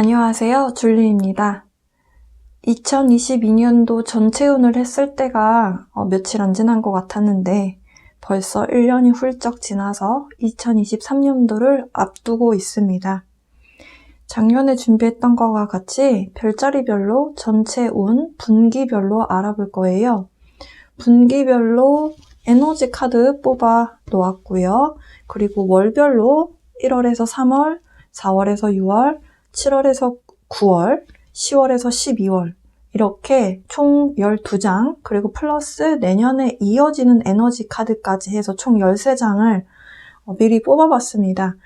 안녕하세요. 줄리입니다. 2022년도 전체운을 했을 때가 며칠 안 지난 것 같았는데 벌써 1년이 훌쩍 지나서 2023년도를 앞두고 있습니다. 작년에 준비했던 것과 같이 별자리별로 전체운 분기별로 알아볼 거예요. 분기별로 에너지 카드 뽑아 놓았고요. 그리고 월별로 1월에서 3월, 4월에서 6월, 7월에서 9월, 10월에서 12월 이렇게 총 12장 그리고 플러스 내년에 이어지는 에너지 카드까지 해서 총 13장을 미리 뽑아봤습니다.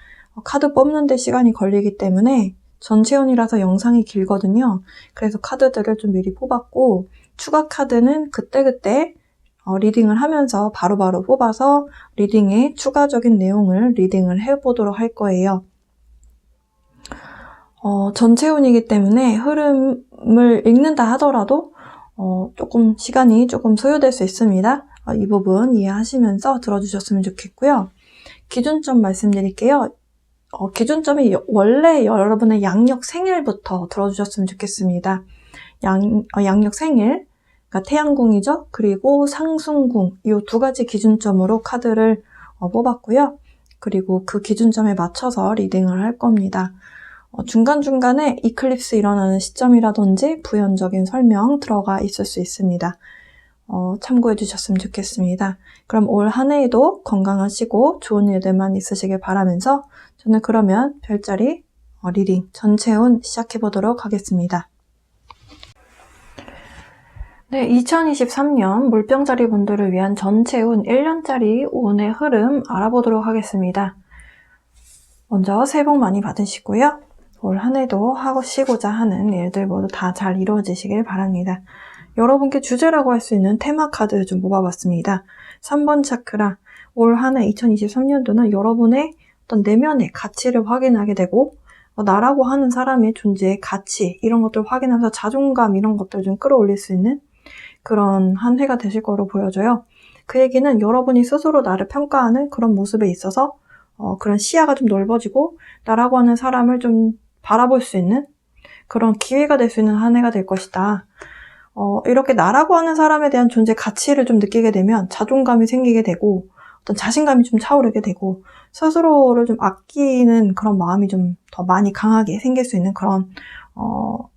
카드 뽑는데 시간이 걸리기 때문에 전체운이라서 영상이 길거든요. 그래서 카드들을 좀 미리 뽑았고 추가 카드는 그때그때 리딩을 하면서 바로바로 뽑아서 리딩의 추가적인 내용을 리딩을 해보도록 할 거예요. 전체운이기 때문에 흐름을 읽는다 하더라도 조금 시간이 조금 소요될 수 있습니다. 이 부분 이해하시면서 들어주셨으면 좋겠고요. 기준점 말씀드릴게요. 기준점이 원래 여러분의 양력 생일부터 들어주셨으면 좋겠습니다. 양력 생일, 그러니까 태양궁이죠. 그리고 상승궁 이 두 가지 기준점으로 카드를 뽑았고요. 그리고 그 기준점에 맞춰서 리딩을 할 겁니다. 중간중간에 이클립스 일어나는 시점이라든지 부연적인 설명 들어가 있을 수 있습니다. 참고해 주셨으면 좋겠습니다. 그럼 올 한 해에도 건강하시고 좋은 일들만 있으시길 바라면서 저는 그러면 별자리 리딩 전체운 시작해 보도록 하겠습니다. 네, 2023년 물병자리 분들을 위한 전체운 1년짜리 운의 흐름 알아보도록 하겠습니다. 먼저 새해 복 많이 받으시고요. 올 한 해도 하시고자 하는 일들 모두 다 잘 이루어지시길 바랍니다. 여러분께 주제라고 할 수 있는 테마 카드 좀 뽑아봤습니다. 3번 차크라, 올 한 해 2023년도는 여러분의 어떤 내면의 가치를 확인하게 되고 나라고 하는 사람의 존재의 가치 이런 것들을 확인하면서 자존감 이런 것들을 좀 끌어올릴 수 있는 그런 한 해가 되실 거로 보여져요. 그 얘기는 여러분이 스스로 나를 평가하는 그런 모습에 있어서 그런 시야가 좀 넓어지고 나라고 하는 사람을 좀 바라볼 수 있는 그런 기회가 될 수 있는 한 해가 될 것이다. 이렇게 나라고 하는 사람에 대한 존재 가치를 좀 느끼게 되면 자존감이 생기게 되고 어떤 자신감이 좀 차오르게 되고 스스로를 좀 아끼는 그런 마음이 좀 더 많이 강하게 생길 수 있는 그런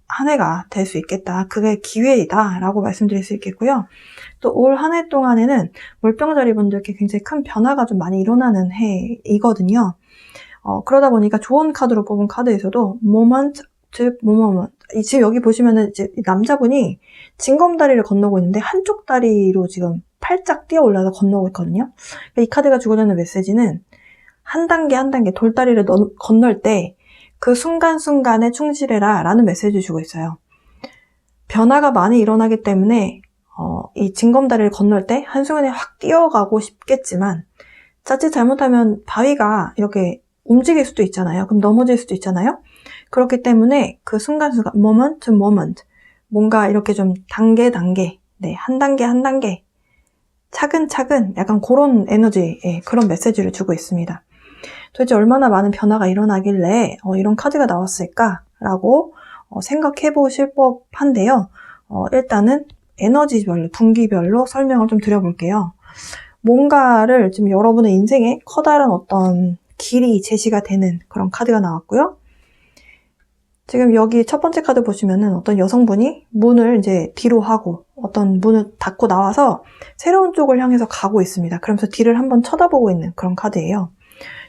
한 해가 될 수 있겠다. 그게 기회이다 라고 말씀드릴 수 있겠고요. 또 올 한 해 동안에는 물병자리 분들께 굉장히 큰 변화가 좀 많이 일어나는 해이거든요. 그러다 보니까 좋은 카드로 뽑은 카드에서도 moment to moment. 지금 여기 보시면은 이제 남자분이 징검다리를 건너고 있는데 한쪽 다리로 지금 팔짝 뛰어 올라서 건너고 있거든요. 이 카드가 주고자는 메시지는 한 단계 한 단계 돌다리를 건널 때 그 순간순간에 충실해라 라는 메시지를 주고 있어요. 변화가 많이 일어나기 때문에 이 징검다리를 건널 때 한순간에 확 뛰어가고 싶겠지만 자칫 잘못하면 바위가 이렇게 움직일 수도 있잖아요. 그럼 넘어질 수도 있잖아요. 그렇기 때문에 그 순간순간 moment to moment 뭔가 이렇게 좀 단계 네, 한 단계 한 단계 차근차근 약간 그런 에너지의 그런 메시지를 주고 있습니다. 도대체 얼마나 많은 변화가 일어나길래 이런 카드가 나왔을까라고 생각해 보실 법한데요. 일단은 에너지별로, 분기별로 설명을 좀 드려볼게요. 뭔가를 지금 여러분의 인생에 커다란 어떤 길이 제시가 되는 그런 카드가 나왔고요. 지금 여기 첫 번째 카드 보시면은 어떤 여성분이 문을 이제 뒤로 하고 어떤 문을 닫고 나와서 새로운 쪽을 향해서 가고 있습니다. 그러면서 뒤를 한번 쳐다보고 있는 그런 카드예요.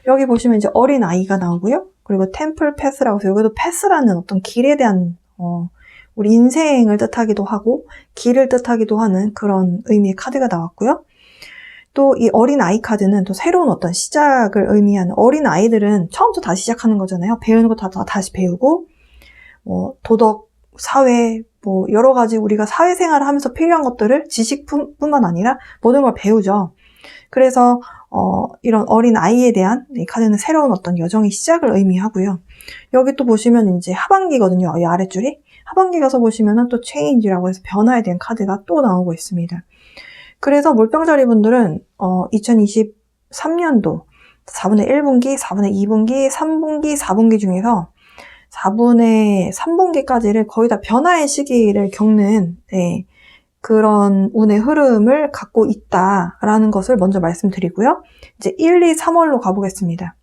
여기 보시면 이제 어린 아이가 나오고요. 그리고 템플 패스라고 해서 여기도 패스라는 어떤 길에 대한 우리 인생을 뜻하기도 하고 길을 뜻하기도 하는 그런 의미의 카드가 나왔고요. 또 이 어린 아이 카드는 또 새로운 어떤 시작을 의미하는 어린 아이들은 처음부터 다시 시작하는 거잖아요. 배우는 거 다시 배우고 도덕, 사회 여러 가지 우리가 사회생활을 하면서 필요한 것들을 지식뿐만 아니라 모든 걸 배우죠. 그래서 이런 어린 아이에 대한 이 카드는 새로운 어떤 여정의 시작을 의미하고요. 여기 또 보시면 이제 하반기거든요. 이 아랫줄이. 하반기 가서 보시면은 또 change라고 해서 변화에 대한 카드가 또 나오고 있습니다. 그래서 물병자리 분들은 2023년도 4분의 1분기, 4분의 2분기, 3분기, 4분기 중에서 4분의 3분기까지를 거의 다 변화의 시기를 겪는 그런 운의 흐름을 갖고 있다라는 것을 먼저 말씀드리고요. 이제 1, 2, 3월로 가보겠습니다.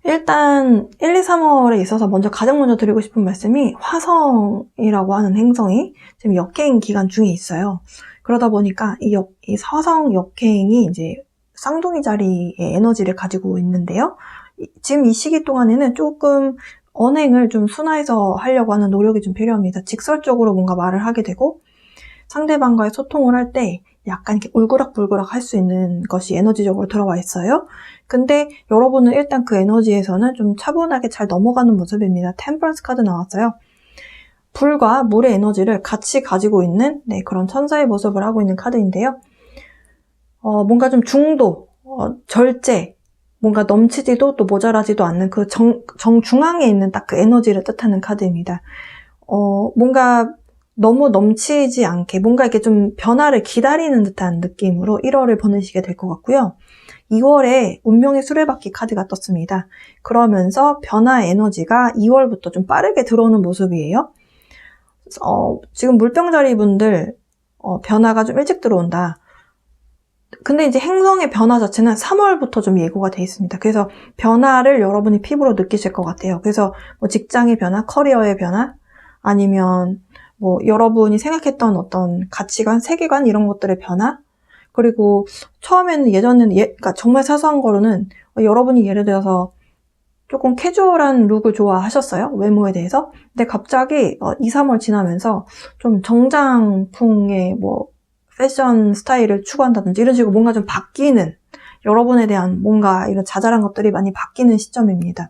일단 1, 2, 3월에 있어서 가장 먼저 드리고 싶은 말씀이 화성이라고 하는 행성이 지금 역행 기간 중에 있어요. 그러다 보니까 이 화성 역행이 이제 쌍둥이 자리의 에너지를 가지고 있는데요. 지금 이 시기 동안에는 조금 언행을 좀 순화해서 하려고 하는 노력이 좀 필요합니다. 직설적으로 뭔가 말을 하게 되고 상대방과의 소통을 할 때 약간 이렇게 울그락불그락 할 수 있는 것이 에너지적으로 들어와 있어요. 근데 여러분은 일단 그 에너지에서는 좀 차분하게 잘 넘어가는 모습입니다. 템퍼런스 카드 나왔어요. 불과 물의 에너지를 같이 가지고 있는 그런 천사의 모습을 하고 있는 카드인데요. 뭔가 좀 중도, 절제, 뭔가 넘치지도 또 모자라지도 않는 그 정중앙에 있는 딱 그 에너지를 뜻하는 카드입니다. 뭔가 너무 넘치지 않게 뭔가 이렇게 좀 변화를 기다리는 듯한 느낌으로 1월을 보내시게 될 것 같고요. 2월에 운명의 수레바퀴 카드가 떴습니다. 그러면서 변화 에너지가 2월부터 좀 빠르게 들어오는 모습이에요. 지금 물병자리 분들 변화가 좀 일찍 들어온다. 근데 이제 행성의 변화 자체는 3월부터 좀 예고가 돼 있습니다. 그래서 변화를 여러분이 피부로 느끼실 것 같아요. 그래서 뭐 직장의 변화, 커리어의 변화, 아니면 뭐 여러분이 생각했던 어떤 가치관, 세계관 이런 것들의 변화, 그리고 처음에는 예전에는 그러니까 정말 사소한 거로는 여러분이 예를 들어서 조금 캐주얼한 룩을 좋아하셨어요. 외모에 대해서. 근데 갑자기 2, 3월 지나면서 좀 정장풍의 뭐 패션 스타일을 추구한다든지 이런 식으로 뭔가 좀 바뀌는, 여러분에 대한 뭔가 이런 자잘한 것들이 많이 바뀌는 시점입니다.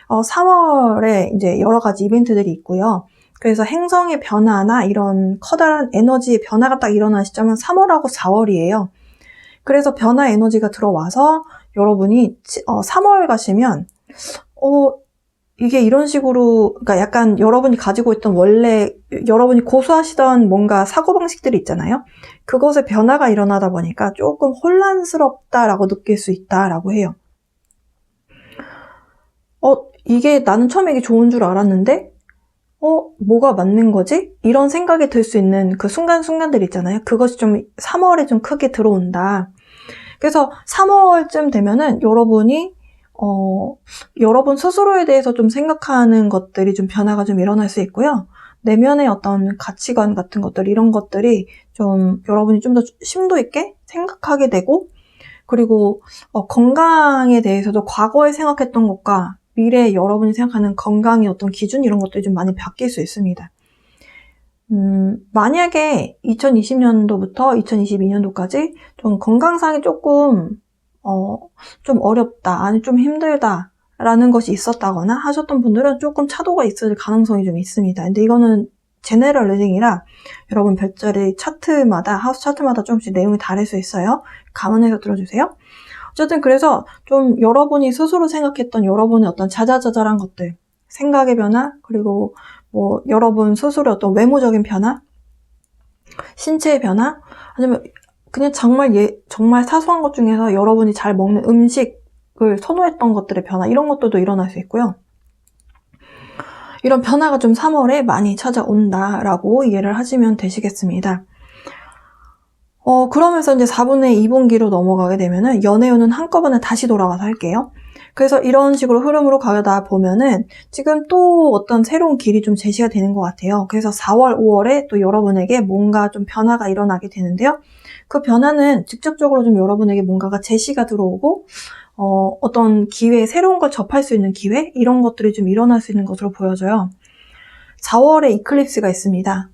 3월에 이제 여러 가지 이벤트들이 있고요. 그래서 행성의 변화나 이런 커다란 에너지의 변화가 딱 일어난 시점은 3월하고 4월이에요. 그래서 변화 에너지가 들어와서 여러분이 3월 가시면 이게 이런 식으로, 그러니까 약간 여러분이 가지고 있던 원래 여러분이 고수하시던 뭔가 사고방식들이 있잖아요. 그것에 변화가 일어나다 보니까 조금 혼란스럽다라고 느낄 수 있다라고 해요. 이게 나는 처음에 이게 좋은 줄 알았는데 뭐가 맞는 거지? 이런 생각이 들 수 있는 그 순간순간들 있잖아요. 그것이 좀 3월에 좀 크게 들어온다. 그래서 3월쯤 되면은 여러분이 여러분 스스로에 대해서 좀 생각하는 것들이 좀 변화가 좀 일어날 수 있고요. 내면의 어떤 가치관 같은 것들, 이런 것들이 좀 여러분이 좀 더 심도 있게 생각하게 되고, 그리고 건강에 대해서도 과거에 생각했던 것과 미래에 여러분이 생각하는 건강의 어떤 기준, 이런 것들이 좀 많이 바뀔 수 있습니다. 만약에 2020년도부터 2022년도까지 좀 건강상이 조금 좀 어렵다, 아니 좀 힘들다 라는 것이 있었다거나 하셨던 분들은 조금 차도가 있을 가능성이 좀 있습니다. 근데 이거는 제네럴 리딩이라 여러분 별자리 차트마다, 하우스 차트마다 조금씩 내용이 다를 수 있어요. 감안해서 들어주세요. 어쨌든 그래서 좀 여러분이 스스로 생각했던 여러분의 어떤 자잘자잘한 것들, 생각의 변화, 그리고 뭐 여러분 스스로의 어떤 외모적인 변화, 신체의 변화, 아니면 그냥 정말 사소한 것 중에서 여러분이 잘 먹는 음식을 선호했던 것들의 변화, 이런 것들도 일어날 수 있고요. 이런 변화가 좀 3월에 많이 찾아온다라고 이해를 하시면 되시겠습니다. 그러면서 이제 4분의 2분기로 넘어가게 되면은 연애운은 한꺼번에 다시 돌아와서 할게요. 그래서 이런 식으로 흐름으로 가다 보면은 지금 또 어떤 새로운 길이 좀 제시가 되는 것 같아요. 그래서 4월, 5월에 또 여러분에게 뭔가 좀 변화가 일어나게 되는데요. 그 변화는 직접적으로 좀 여러분에게 뭔가가 제시가 들어오고 어떤 기회, 새로운 걸 접할 수 있는 기회, 이런 것들이 좀 일어날 수 있는 것으로 보여져요. 4월에 이클립스가 있습니다.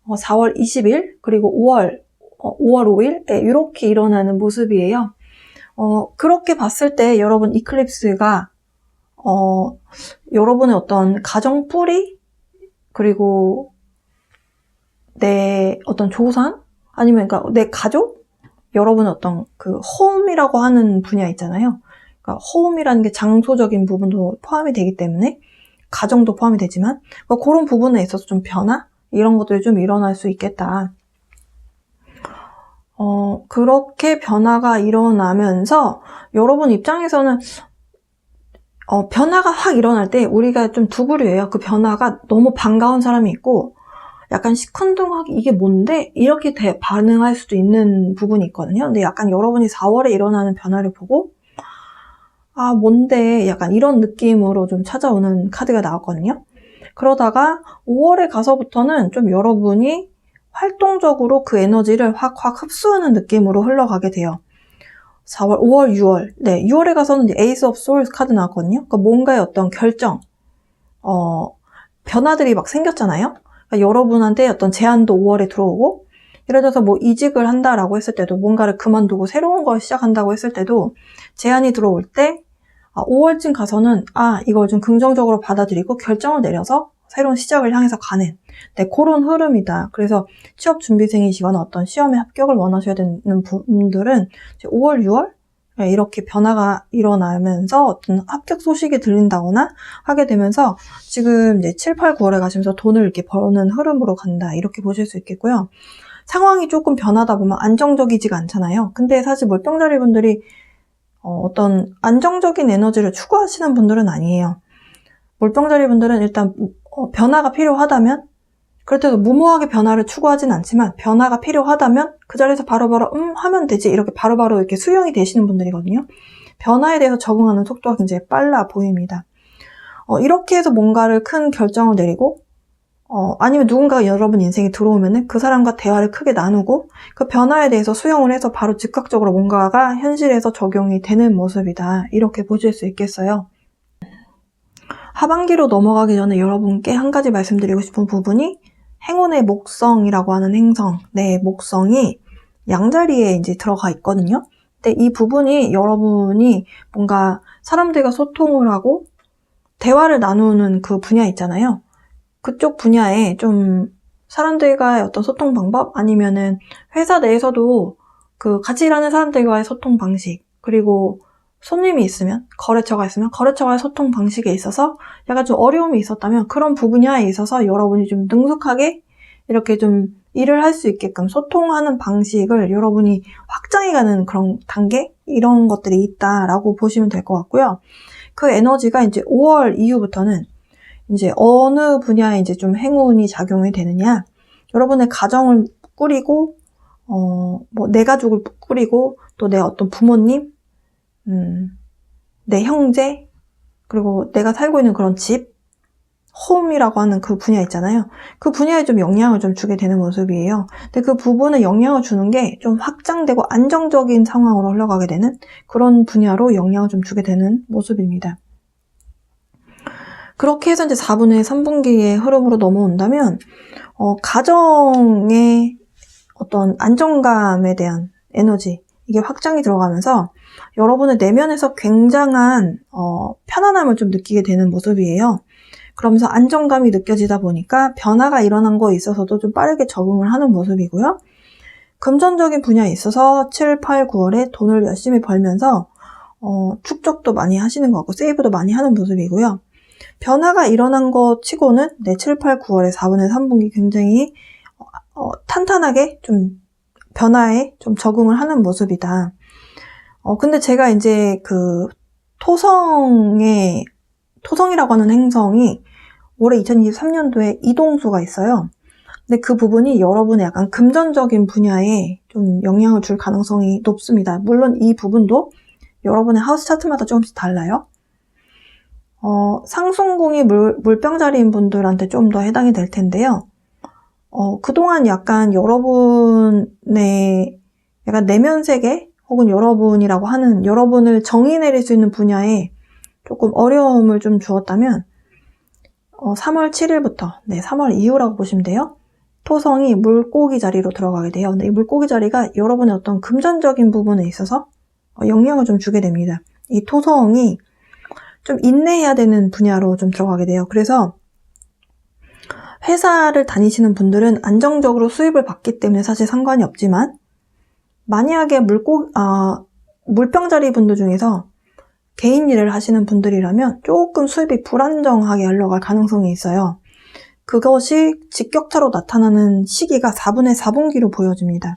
4월 20일 그리고 5월 5일 이렇게 일어나는 모습이에요. 그렇게 봤을 때 여러분 이클립스가 여러분의 어떤 가정 뿌리, 그리고 내 어떤 조상, 아니면 그러니까 내 가족, 여러분의 어떤 그 홈이라고 하는 분야 있잖아요. 그러니까 홈이라는 게 장소적인 부분도 포함이 되기 때문에 가정도 포함이 되지만 그러니까 그런 부분에 있어서 좀 변화, 이런 것들이 좀 일어날 수 있겠다. 그렇게 변화가 일어나면서 여러분 입장에서는 변화가 확 일어날 때 우리가 좀 두 부류예요. 그 변화가 너무 반가운 사람이 있고 약간 시큰둥하게 이게 뭔데? 이렇게 반응할 수도 있는 부분이 있거든요. 근데 약간 여러분이 4월에 일어나는 변화를 보고 아 뭔데? 약간 이런 느낌으로 좀 찾아오는 카드가 나왔거든요. 그러다가 5월에 가서부터는 좀 여러분이 활동적으로 그 에너지를 확 흡수하는 느낌으로 흘러가게 돼요. 4월, 5월, 6월. 네, 6월에 가서는 이제 에이스 오브 소울스 카드 나왔거든요. 그러니까 뭔가의 어떤 결정, 변화들이 막 생겼잖아요. 그러니까 여러분한테 어떤 제안도 5월에 들어오고, 예를 들어서 뭐 이직을 한다라고 했을 때도, 뭔가를 그만두고 새로운 걸 시작한다고 했을 때도 제안이 들어올 때 5월쯤 가서는 이걸 좀 긍정적으로 받아들이고 결정을 내려서 새로운 시작을 향해서 가는 그런 흐름이다. 그래서 취업 준비생이시거나 어떤 시험에 합격을 원하셔야 되는 분들은 5월, 6월 이렇게 변화가 일어나면서 어떤 합격 소식이 들린다거나 하게 되면서 지금 이제 7, 8, 9월에 가시면서 돈을 이렇게 버는 흐름으로 간다. 이렇게 보실 수 있겠고요. 상황이 조금 변하다 보면 안정적이지가 않잖아요. 근데 사실 물병자리 분들이 어떤 안정적인 에너지를 추구하시는 분들은 아니에요. 물병자리 분들은 일단 변화가 필요하다면 그렇다고 무모하게 변화를 추구하진 않지만 변화가 필요하다면 그 자리에서 바로바로 하면 되지 이렇게 바로바로 이렇게 수용이 되시는 분들이거든요. 변화에 대해서 적응하는 속도가 굉장히 빨라 보입니다. 이렇게 해서 뭔가를 큰 결정을 내리고 아니면 누군가가 여러분 인생에 들어오면은 그 사람과 대화를 크게 나누고 그 변화에 대해서 수용을 해서 바로 즉각적으로 뭔가가 현실에서 적용이 되는 모습이다. 이렇게 보실 수 있겠어요. 하반기로 넘어가기 전에 여러분께 한 가지 말씀드리고 싶은 부분이 행운의 목성이라고 하는 행성, 목성이 양자리에 이제 들어가 있거든요. 근데 이 부분이 여러분이 뭔가 사람들과 소통을 하고 대화를 나누는 그 분야 있잖아요. 그쪽 분야에 좀 사람들과의 어떤 소통 방법 아니면은 회사 내에서도 그 같이 일하는 사람들과의 소통 방식 그리고 손님이 있으면 거래처가 있으면 거래처와의 소통 방식에 있어서 약간 좀 어려움이 있었다면 그런 분야에 있어서 여러분이 좀 능숙하게 이렇게 좀 일을 할 수 있게끔 소통하는 방식을 여러분이 확장해가는 그런 단계 이런 것들이 있다라고 보시면 될 것 같고요. 그 에너지가 이제 5월 이후부터는 이제 어느 분야에 이제 좀 행운이 작용이 되느냐. 여러분의 가정을 꾸리고, 뭐 내 가족을 꾸리고, 또 내 어떤 부모님, 내 형제, 그리고 내가 살고 있는 그런 집, 홈이라고 하는 그 분야 있잖아요. 그 분야에 좀 영향을 좀 주게 되는 모습이에요. 근데 그 부분에 영향을 주는 게 좀 확장되고 안정적인 상황으로 흘러가게 되는 그런 분야로 영향을 좀 주게 되는 모습입니다. 그렇게 해서 이제 4분의 3분기의 흐름으로 넘어온다면, 가정의 어떤 안정감에 대한 에너지, 이게 확장이 들어가면서 여러분의 내면에서 굉장한, 편안함을 좀 느끼게 되는 모습이에요. 그러면서 안정감이 느껴지다 보니까 변화가 일어난 거에 있어서도 좀 빠르게 적응을 하는 모습이고요. 금전적인 분야에 있어서 7, 8, 9월에 돈을 열심히 벌면서, 축적도 많이 하시는 것 같고, 세이브도 많이 하는 모습이고요. 변화가 일어난 것 치고는 7, 8, 9월에 4분의 3분기 굉장히 탄탄하게 좀 변화에 좀 적응을 하는 모습이다. 근데 제가 이제 그 토성이라고 하는 행성이 올해 2023년도에 이동수가 있어요. 근데 그 부분이 여러분의 약간 금전적인 분야에 좀 영향을 줄 가능성이 높습니다. 물론 이 부분도 여러분의 하우스 차트마다 조금씩 달라요. 상승궁이 물병자리인 분들한테 좀 더 해당이 될 텐데요. 그동안 약간 여러분의 약간 내면 세계 혹은 여러분이라고 하는 여러분을 정의 내릴 수 있는 분야에 조금 어려움을 좀 주었다면 3월 7일부터 3월 이후라고 보시면 돼요. 토성이 물고기 자리로 들어가게 돼요. 근데 이 물고기 자리가 여러분의 어떤 금전적인 부분에 있어서 영향을 좀 주게 됩니다. 이 토성이 좀 인내해야 되는 분야로 좀 들어가게 돼요. 그래서 회사를 다니시는 분들은 안정적으로 수입을 받기 때문에 사실 상관이 없지만 만약에 물병자리 분들 중에서 개인 일을 하시는 분들이라면 조금 수입이 불안정하게 흘러갈 가능성이 있어요. 그것이 직격타로 나타나는 시기가 4분의 4분기로 보여집니다.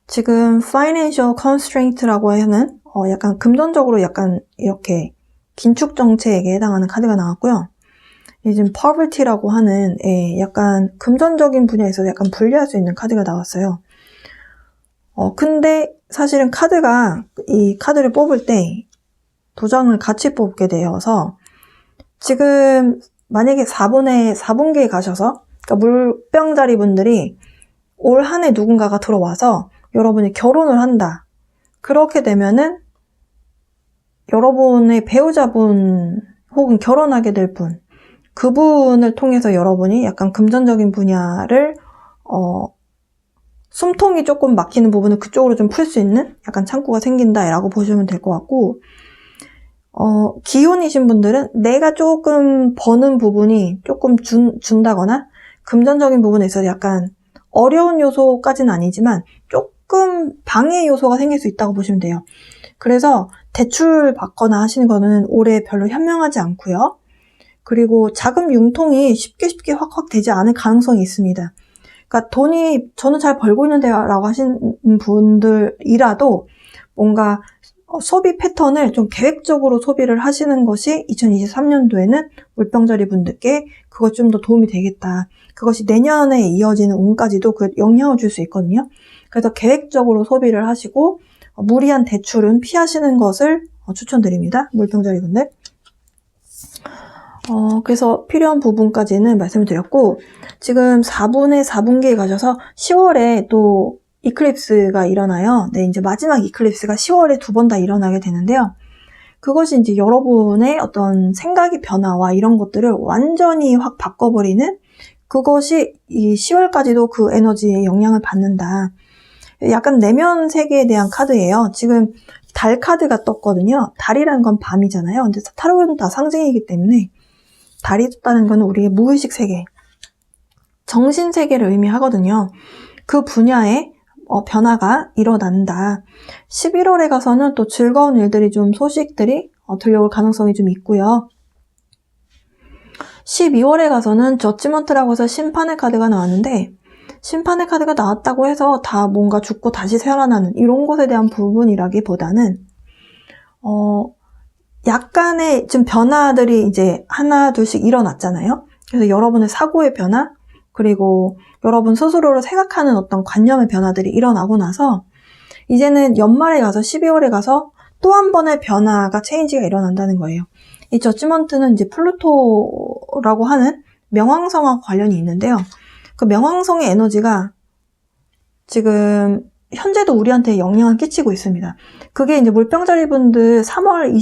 지금 financial constraint라고 하는 약간 금전적으로 약간 이렇게 긴축 정책에 해당하는 카드가 나왔고요. 지금 poverty라고 하는 약간 금전적인 분야에서 약간 불리할 수 있는 카드가 나왔어요. 근데 사실은 이 카드를 뽑을 때 2장을 같이 뽑게 되어서 지금 만약에 4분기에 가셔서 그러니까 물병자리 분들이 올 한 해 누군가가 들어와서 여러분이 결혼을 한다. 그렇게 되면은 여러분의 배우자분 혹은 결혼하게 될 분, 그분을 통해서 여러분이 약간 금전적인 분야를 숨통이 조금 막히는 부분을 그쪽으로 좀 풀 수 있는 약간 창구가 생긴다라고 보시면 될 것 같고, 기혼이신 분들은 내가 조금 버는 부분이 조금 준다거나 금전적인 부분에 있어서 약간 어려운 요소까지는 아니지만 조금 방해 요소가 생길 수 있다고 보시면 돼요. 그래서 대출 받거나 하시는 거는 올해 별로 현명하지 않고요. 그리고 자금 융통이 쉽게 확 되지 않을 가능성이 있습니다. 그러니까 돈이 저는 잘 벌고 있는데 라고 하시는 분들이라도 뭔가 소비 패턴을 좀 계획적으로 소비를 하시는 것이 2023년도에는 물병자리 분들께 그것 좀 더 도움이 되겠다. 그것이 내년에 이어지는 운까지도 그 영향을 줄 수 있거든요. 그래서 계획적으로 소비를 하시고 무리한 대출은 피하시는 것을 추천드립니다. 물병자리 분들. 그래서 필요한 부분까지는 말씀을 드렸고, 지금 4분기에 가셔서 10월에 또 이클립스가 일어나요. 네, 이제 마지막 이클립스가 10월에 2번 다 일어나게 되는데요. 그것이 이제 여러분의 어떤 생각의 변화와 이런 것들을 완전히 확 바꿔버리는, 그것이 이 10월까지도 그 에너지에 영향을 받는다. 약간 내면 세계에 대한 카드예요. 지금 달 카드가 떴거든요. 달이라는 건 밤이잖아요. 근데 타로는 다 상징이기 때문에 달이 떴다는 건 우리의 무의식 세계, 정신 세계를 의미하거든요. 그 분야에 변화가 일어난다. 11월에 가서는 또 즐거운 일들이 좀 소식들이 들려올 가능성이 좀 있고요. 12월에 가서는 저지먼트라고 해서 심판의 카드가 나왔는데, 심판의 카드가 나왔다고 해서 다 뭔가 죽고 다시 살아나는 이런 것에 대한 부분이라기보다는 약간의 좀 변화들이 이제 하나 둘씩 일어났잖아요. 그래서 여러분의 사고의 변화, 그리고 여러분 스스로를 생각하는 어떤 관념의 변화들이 일어나고 나서 이제는 연말에 가서 12월에 가서 또 한 번의 변화가 체인지가 일어난다는 거예요. 이 저지먼트는 이제 플루토라고 하는 명왕성과 관련이 있는데요. 그 명왕성의 에너지가 지금 현재도 우리한테 영향을 끼치고 있습니다. 그게 이제 물병자리 분들 3월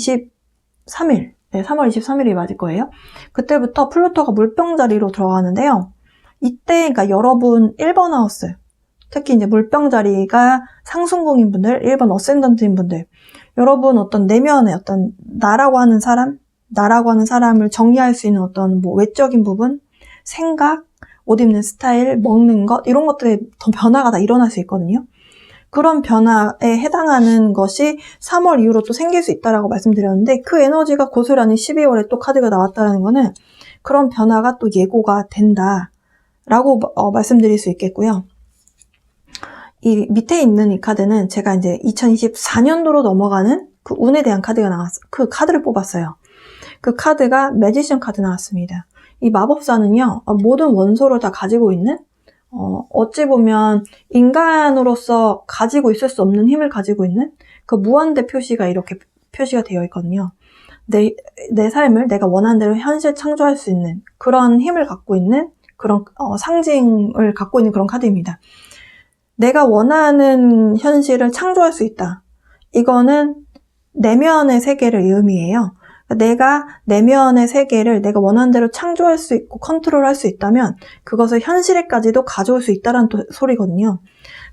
23일이 맞을 거예요. 그때부터 플루토가 물병자리로 들어가는데요. 이때, 그러니까 여러분 1번 하우스, 특히 이제 물병자리가 상승궁인 분들, 1번 어센던트인 분들, 여러분 어떤 내면의 어떤 나라고 하는 사람을 정리할 수 있는 어떤 뭐 외적인 부분, 생각, 옷 입는 스타일, 먹는 것, 이런 것들에 더 변화가 다 일어날 수 있거든요. 그런 변화에 해당하는 것이 3월 이후로 또 생길 수 있다라고 말씀드렸는데, 그 에너지가 고스란히 12월에 또 카드가 나왔다는 거는 그런 변화가 또 예고가 된다라고 말씀드릴 수 있겠고요. 이 밑에 있는 이 카드는 제가 이제 2024년도로 넘어가는 그 운에 대한 카드가 나왔어요. 그 카드를 뽑았어요. 그 카드가 매지션 카드 나왔습니다. 이 마법사는요, 모든 원소를 다 가지고 있는, 어찌 보면 인간으로서 가지고 있을 수 없는 힘을 가지고 있는 그 무한대 표시가 이렇게 표시가 되어 있거든요. 내 삶을 내가 원하는 대로 현실 창조할 수 있는 그런 힘을 갖고 있는 그런 상징을 갖고 있는 그런 카드입니다. 내가 원하는 현실을 창조할 수 있다. 이거는 내면의 세계를 의미해요. 내가 내면의 세계를 내가 원하는 대로 창조할 수 있고 컨트롤할 수 있다면 그것을 현실에까지도 가져올 수 있다는 소리거든요.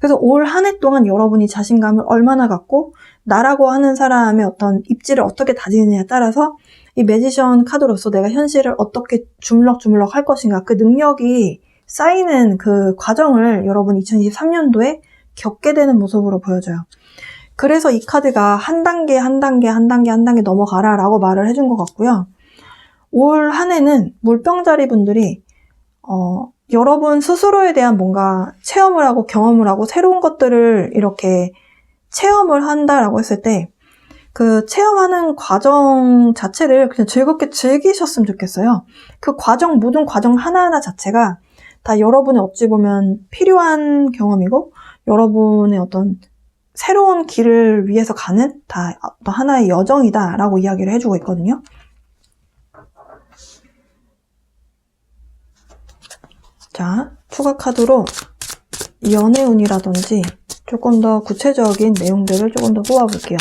그래서 올 한 해 동안 여러분이 자신감을 얼마나 갖고 나라고 하는 사람의 어떤 입지를 어떻게 다지느냐에 따라서 이 매지션 카드로서 내가 현실을 어떻게 주물럭주물럭 할 것인가, 그 능력이 쌓이는 그 과정을 여러분 2023년도에 겪게 되는 모습으로 보여져요. 그래서 이 카드가 한 단계 넘어가라 라고 말을 해준 것 같고요. 올 한 해는 물병자리 분들이 여러분 스스로에 대한 뭔가 체험을 하고 경험을 하고 새로운 것들을 이렇게 체험을 한다라고 했을 때 그 체험하는 과정 자체를 그냥 즐겁게 즐기셨으면 좋겠어요. 그 과정, 모든 과정 하나하나 자체가 다 여러분의 어찌 보면 필요한 경험이고 여러분의 어떤 새로운 길을 위해서 가는 다 어떤 하나의 여정이다라고 이야기를 해주고 있거든요. 자, 추가 카드로 연애운이라든지 조금 더 구체적인 내용들을 조금 더 뽑아볼게요.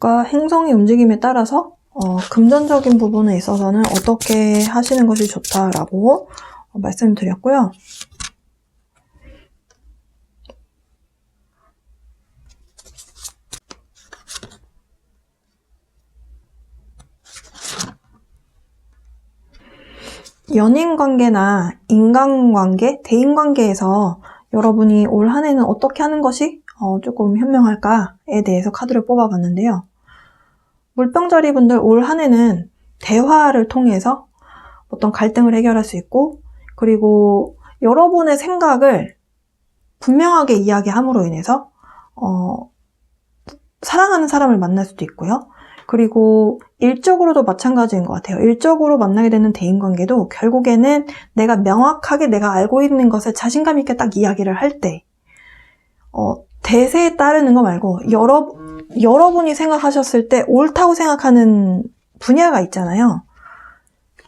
아까 행성의 움직임에 따라서 금전적인 부분에 있어서는 어떻게 하시는 것이 좋다라고 말씀드렸고요. 연인관계나 인간관계, 대인관계에서 여러분이 올 한 해는 어떻게 하는 것이 조금 현명할까에 대해서 카드를 뽑아봤는데요. 물병자리 분들 올 한 해는 대화를 통해서 어떤 갈등을 해결할 수 있고, 그리고 여러분의 생각을 분명하게 이야기함으로 인해서 사랑하는 사람을 만날 수도 있고요. 그리고 일적으로도 마찬가지인 것 같아요. 일적으로 만나게 되는 대인관계도 결국에는 내가 명확하게 내가 알고 있는 것을 자신감 있게 딱 이야기를 할 때 대세에 따르는 거 말고 여러분이 생각하셨을 때 옳다고 생각하는 분야가 있잖아요.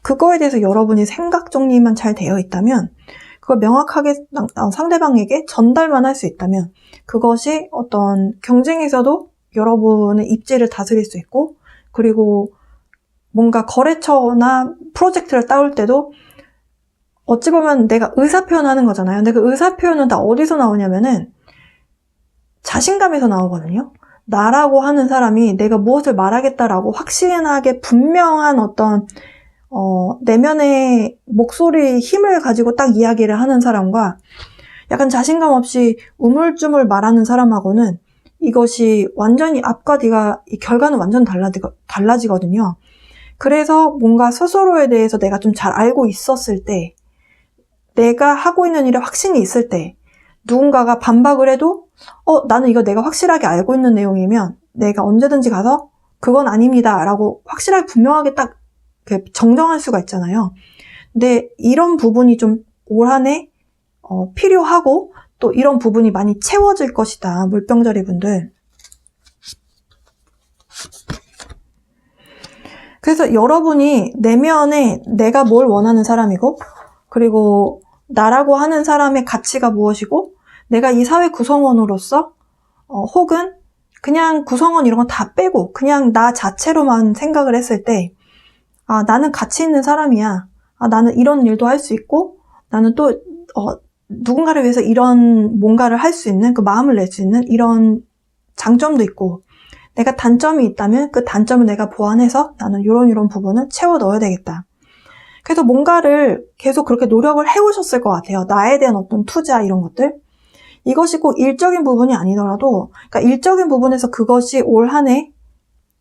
그거에 대해서 여러분이 생각 정리만 잘 되어 있다면, 그걸 명확하게 상대방에게 전달만 할 수 있다면 그것이 어떤 경쟁에서도 여러분의 입지를 다스릴 수 있고, 그리고 뭔가 거래처나 프로젝트를 따올 때도 어찌 보면 내가 의사표현하는 거잖아요. 근데 그 의사표현은 다 어디서 나오냐면은 자신감에서 나오거든요. 나라고 하는 사람이 내가 무엇을 말하겠다라고 확신하게 분명한 어떤 내면의 목소리의 힘을 가지고 딱 이야기를 하는 사람과 약간 자신감 없이 우물쭈물 말하는 사람하고는 이것이 완전히 앞과 뒤가 이 결과는 완전 달라지거든요. 그래서 뭔가 스스로에 대해서 내가 좀 잘 알고 있었을 때, 내가 하고 있는 일에 확신이 있을 때 누군가가 반박을 해도 나는 이거 내가 확실하게 알고 있는 내용이면 내가 언제든지 가서 그건 아닙니다 라고 확실하게 분명하게 딱 정정할 수가 있잖아요. 근데 이런 부분이 좀 올 한 해 필요하고 또 이런 부분이 많이 채워질 것이다. 물병자리 분들. 그래서 여러분이 내면에 내가 뭘 원하는 사람이고, 그리고 나라고 하는 사람의 가치가 무엇이고, 내가 이 사회 구성원으로서 혹은 그냥 구성원 이런 거 다 빼고 그냥 나 자체로만 생각을 했을 때, 나는 가치 있는 사람이야. 나는 이런 일도 할 수 있고, 나는 또 누군가를 위해서 이런 뭔가를 할 수 있는, 그 마음을 낼 수 있는 이런 장점도 있고, 내가 단점이 있다면 그 단점을 내가 보완해서 나는 이런 부분을 채워 넣어야 되겠다. 그래서 뭔가를 계속 그렇게 노력을 해오셨을 것 같아요. 나에 대한 어떤 투자 이런 것들. 이것이 꼭 일적인 부분이 아니더라도, 그러니까 일적인 부분에서 그것이 올 한 해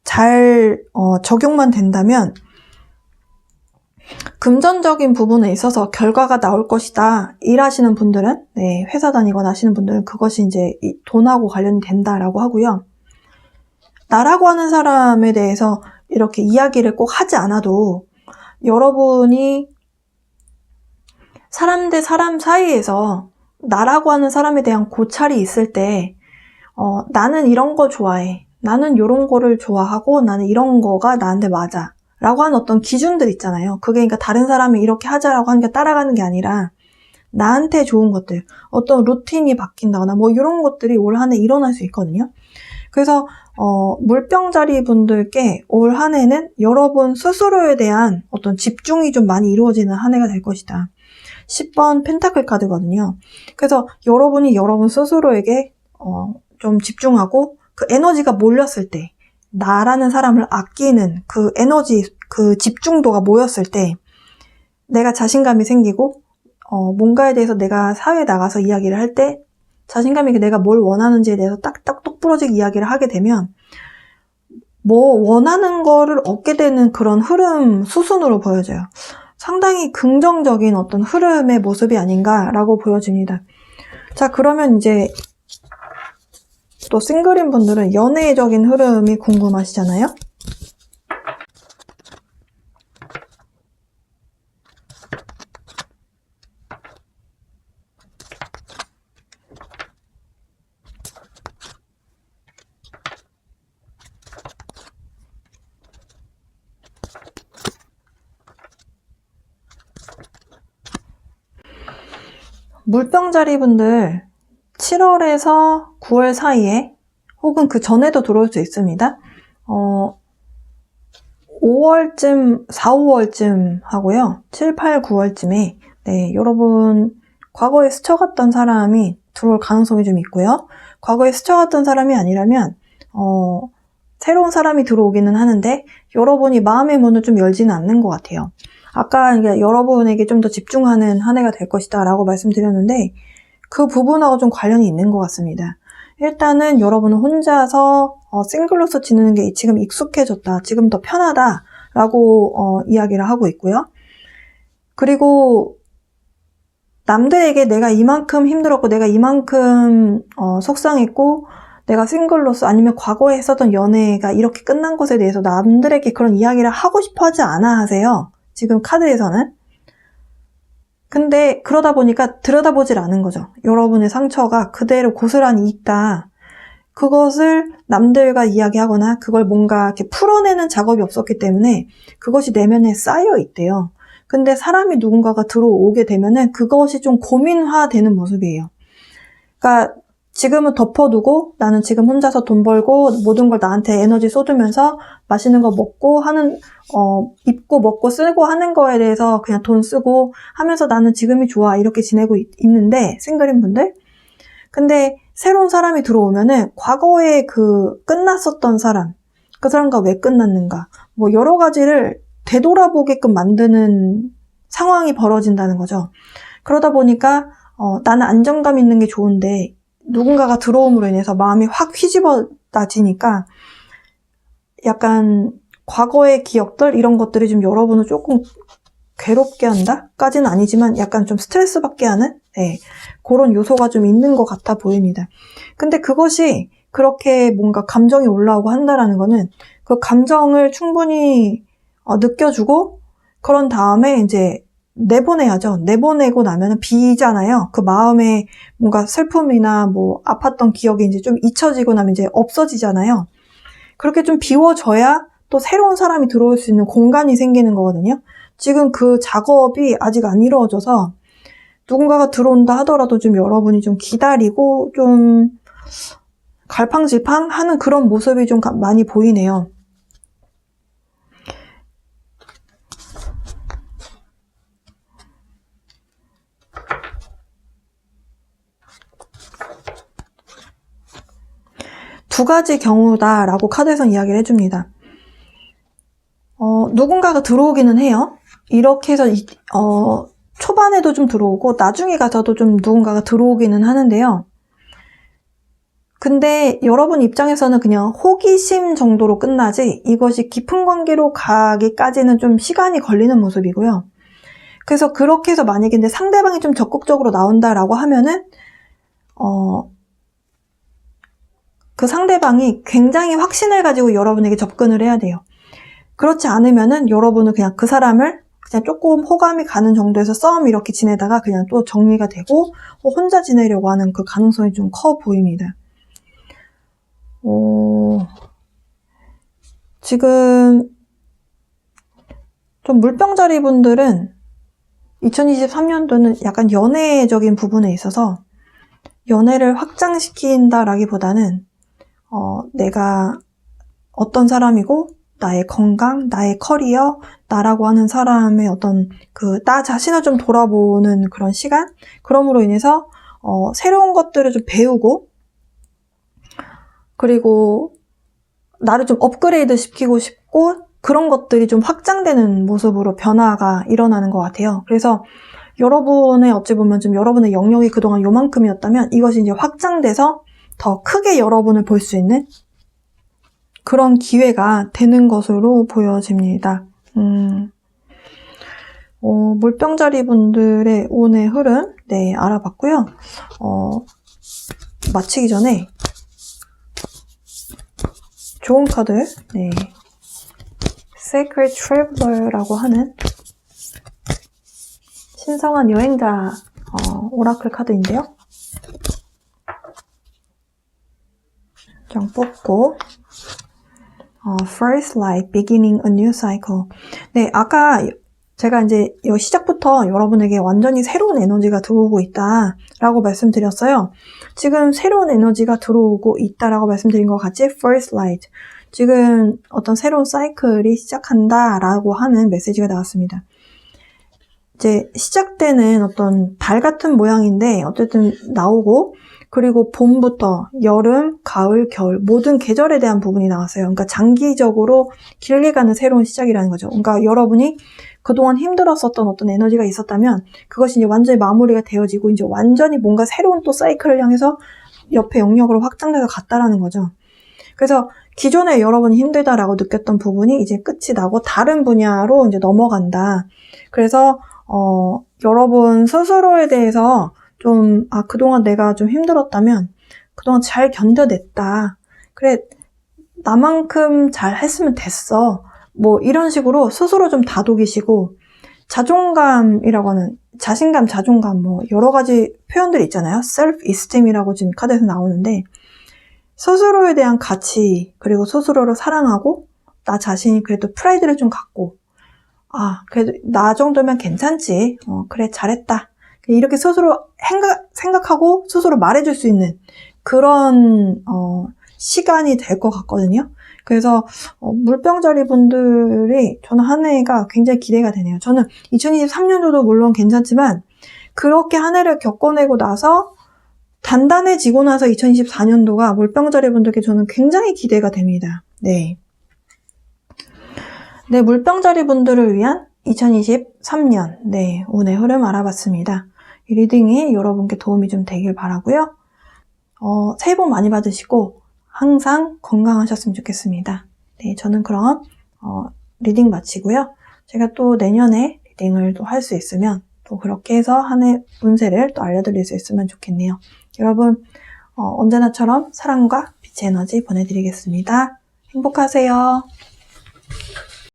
잘 적용만 된다면 금전적인 부분에 있어서 결과가 나올 것이다. 일하시는 분들은, 회사 다니거나 하시는 분들은 그것이 이제 돈하고 관련이 된다라고 하고요. 나라고 하는 사람에 대해서 이렇게 이야기를 꼭 하지 않아도 여러분이 사람 대 사람 사이에서 나라고 하는 사람에 대한 고찰이 있을 때 나는 이런 거 좋아해. 나는 이런 거를 좋아하고 나는 이런 거가 나한테 맞아. 라고 하는 어떤 기준들 있잖아요. 그게 그러니까 다른 사람이 이렇게 하자라고 하는 게 따라가는 게 아니라 나한테 좋은 것들, 어떤 루틴이 바뀐다거나 뭐 이런 것들이 올 한 해 일어날 수 있거든요. 그래서 물병자리 분들께 올 한 해는 여러분 스스로에 대한 어떤 집중이 좀 많이 이루어지는 한 해가 될 것이다. 10번 펜타클 카드거든요. 그래서 여러분이 여러분 스스로에게 좀 집중하고 그 에너지가 몰렸을 때, 나라는 사람을 아끼는 그 에너지, 그 집중도가 모였을 때 내가 자신감이 생기고 뭔가에 대해서 내가 사회에 나가서 이야기를 할 때 자신감 있게 내가 뭘 원하는지에 대해서 딱딱 똑부러지게 이야기를 하게 되면 뭐 원하는 거를 얻게 되는 그런 흐름 수순으로 보여져요. 상당히 긍정적인 어떤 흐름의 모습이 아닌가라고 보여집니다. 자, 그러면 이제 또 싱글인 분들은 연애적인 흐름이 궁금하시잖아요? 물병자리 분들 7월에서 9월 사이에 혹은 그 전에도 들어올 수 있습니다. 5월쯤, 4, 5월쯤 하고요. 7, 8, 9월쯤에 네, 여러분 과거에 스쳐갔던 사람이 들어올 가능성이 좀 있고요. 과거에 스쳐갔던 사람이 아니라면 새로운 사람이 들어오기는 하는데 여러분이 마음의 문을 좀 열지는 않는 것 같아요. 아까 여러분에게 좀 더 집중하는 한 해가 될 것이다 라고 말씀드렸는데 그 부분하고 좀 관련이 있는 것 같습니다. 일단은 여러분은 혼자서 싱글로서 지내는 게 지금 익숙해졌다, 지금 더 편하다 라고 이야기를 하고 있고요. 그리고 남들에게 내가 이만큼 힘들었고 내가 이만큼 속상했고 내가 싱글로서 아니면 과거에 했었던 연애가 이렇게 끝난 것에 대해서 남들에게 그런 이야기를 하고 싶어 하지 않아 하세요. 지금 카드에서는. 근데 그러다 보니까 들여다보질 않은 거죠. 여러분의 상처가 그대로 고스란히 있다. 그것을 남들과 이야기하거나 그걸 뭔가 이렇게 풀어내는 작업이 없었기 때문에 그것이 내면에 쌓여 있대요. 근데 사람이 누군가가 들어오게 되면은 그것이 좀 고민화되는 모습이에요. 그러니까 지금은 덮어두고 나는 지금 혼자서 돈 벌고 모든 걸 나한테 에너지 쏟으면서 맛있는 거 먹고 하는 입고 먹고 쓰고 하는 거에 대해서 그냥 돈 쓰고 하면서 나는 지금이 좋아 이렇게 지내고 있는데 싱글인 분들. 근데 새로운 사람이 들어오면은 과거에 그 끝났었던 사람, 그 사람과 왜 끝났는가 뭐 여러 가지를 되돌아보게끔 만드는 상황이 벌어진다는 거죠. 그러다 보니까 나는 안정감 있는 게 좋은데 누군가가 들어옴으로 인해서 마음이 확 휘집어다지니까 약간 과거의 기억들 이런 것들이 좀 여러분을 조금 괴롭게 한다? 까지는 아니지만 약간 좀 스트레스 받게 하는 그런 요소가 좀 있는 것 같아 보입니다. 근데 그것이 그렇게 뭔가 감정이 올라오고 한다라는 거는 그 감정을 충분히 느껴주고 그런 다음에 이제 내보내야죠. 내보내고 나면 비잖아요. 그 마음에 뭔가 슬픔이나 뭐 아팠던 기억이 이제 좀 잊혀지고 나면 이제 없어지잖아요. 그렇게 좀 비워져야 또 새로운 사람이 들어올 수 있는 공간이 생기는 거거든요. 지금 그 작업이 아직 안 이루어져서 누군가가 들어온다 하더라도 좀 여러분이 좀 기다리고 좀 갈팡질팡 하는 그런 모습이 좀 많이 보이네요. 두 가지 경우다라고 카드에서는 이야기를 해줍니다. 누군가가 들어오기는 해요. 이렇게 해서 초반에도 좀 들어오고 나중에 가서도 좀 누군가가 들어오기는 하는데요. 근데 여러분 입장에서는 그냥 호기심 정도로 끝나지 이것이 깊은 관계로 가기까지는 좀 시간이 걸리는 모습이고요. 그래서 그렇게 해서 만약에 근데 상대방이 좀 적극적으로 나온다라고 하면은 그 상대방이 굉장히 확신을 가지고 여러분에게 접근을 해야 돼요. 그렇지 않으면은 여러분은 그냥 그 사람을 그냥 조금 호감이 가는 정도에서 썸 이렇게 지내다가 그냥 또 정리가 되고 혼자 지내려고 하는 그 가능성이 좀 커 보입니다. 지금 좀 물병자리 분들은 2023년도는 약간 연애적인 부분에 있어서 연애를 확장시킨다라기보다는 내가 어떤 사람이고 나의 건강, 나의 커리어, 나라고 하는 사람의 어떤 나 자신을 좀 돌아보는 그런 시간? 그럼으로 인해서 새로운 것들을 좀 배우고 그리고 나를 좀 업그레이드 시키고 싶고 그런 것들이 좀 확장되는 모습으로 변화가 일어나는 것 같아요. 그래서 여러분의 어찌 보면 좀 여러분의 영역이 그동안 요만큼이었다면 이것이 이제 확장돼서 더 크게 여러분을 볼 수 있는 그런 기회가 되는 것으로 보여집니다. 물병자리 분들의 운의 흐름, 네, 알아봤고요. 마치기 전에 좋은 카드, 네, Sacred Traveler라고 하는 신성한 여행자 오라클 카드인데요. 장 뽑고 First Light, Beginning a New Cycle. 네, 아까 제가 이제 시작부터 여러분에게 완전히 새로운 에너지가 들어오고 있다라고 말씀드렸어요. 지금 새로운 에너지가 들어오고 있다라고 말씀드린 것 같이 First Light. 지금 어떤 새로운 사이클이 시작한다라고 하는 메시지가 나왔습니다. 이제 시작되는 어떤 달 같은 모양인데 어쨌든 나오고 그리고 봄부터 여름, 가을, 겨울 모든 계절에 대한 부분이 나왔어요. 그러니까 장기적으로 길게 가는 새로운 시작이라는 거죠. 그러니까 여러분이 그동안 힘들었었던 어떤 에너지가 있었다면 그것이 이제 완전히 마무리가 되어지고 이제 완전히 뭔가 새로운 또 사이클을 향해서 옆에 영역으로 확장돼서 갔다라는 거죠. 그래서 기존에 여러분이 힘들다라고 느꼈던 부분이 이제 끝이 나고 다른 분야로 이제 넘어간다. 그래서 여러분 스스로에 대해서 좀 그동안 내가 좀 힘들었다면 그동안 잘 견뎌냈다. 그래, 나만큼 잘 했으면 됐어. 뭐 이런 식으로 스스로 좀 다독이시고 자존감이라고 하는 자신감, 자존감 뭐 여러 가지 표현들이 있잖아요. self-esteem이라고 지금 카드에서 나오는데 스스로에 대한 가치 그리고 스스로를 사랑하고 나 자신이 그래도 프라이드를 좀 갖고 그래도 나 정도면 괜찮지. 그래 잘했다. 이렇게 스스로 생각하고 스스로 말해줄 수 있는 그런 시간이 될 것 같거든요. 그래서 물병자리 분들이 저는 한 해가 굉장히 기대가 되네요. 저는 2023년도도 물론 괜찮지만 그렇게 한 해를 겪어내고 나서 단단해지고 나서 2024년도가 물병자리 분들께 저는 굉장히 기대가 됩니다. 네. 네, 물병자리 분들을 위한 2023년 네, 운의 흐름 알아봤습니다. 이 리딩이 여러분께 도움이 좀 되길 바라고요. 새해 복 많이 받으시고 항상 건강하셨으면 좋겠습니다. 네, 저는 그럼 리딩 마치고요. 제가 또 내년에 리딩을 또 할 수 있으면 또 그렇게 해서 한 해 운세를 또 알려드릴 수 있으면 좋겠네요. 여러분 언제나처럼 사랑과 빛의 에너지 보내드리겠습니다. 행복하세요.